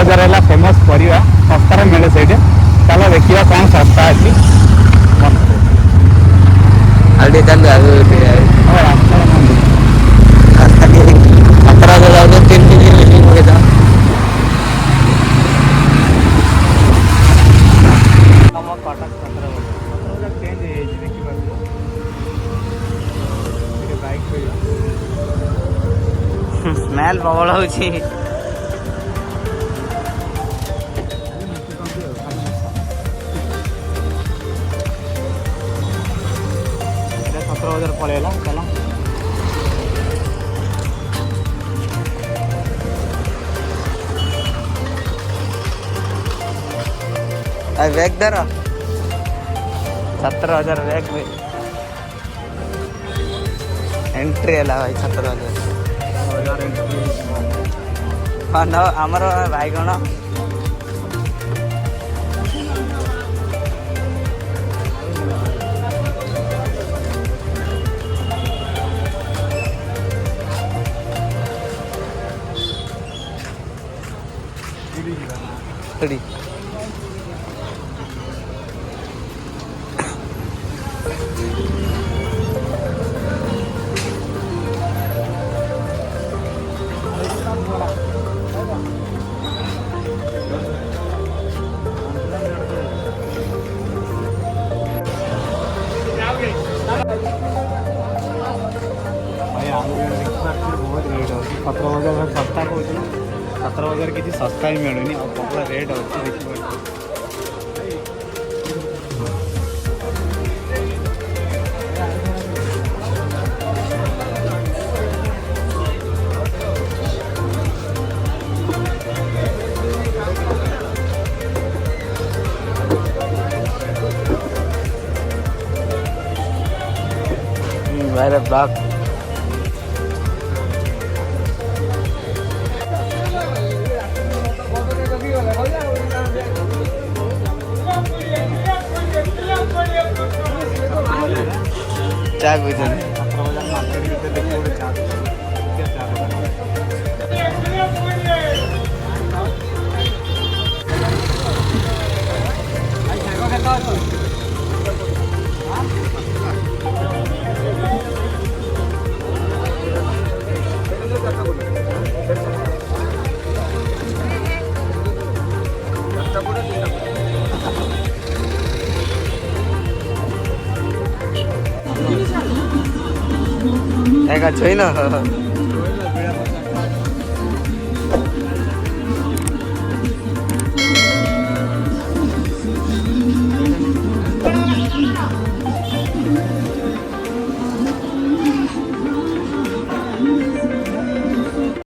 बजार है फेमस परिया सस्तार मिले से चलो देखिए कौन सस्ता अच्छी स्मेल प्रबल हो छतरबजार पलैला चलो बैग धर 17,000 बैग में एंट्री है भाई 17,000 हाँ न आमर बाइगण थोड़ी बहुत रेट हो 17,000 सस्ता कौन 17,000 किसी सस्ता ही मिलूनी और प्रबल रेट अच्छे देखिए मेरे ब्लॉक चाय बुझे एक छोई न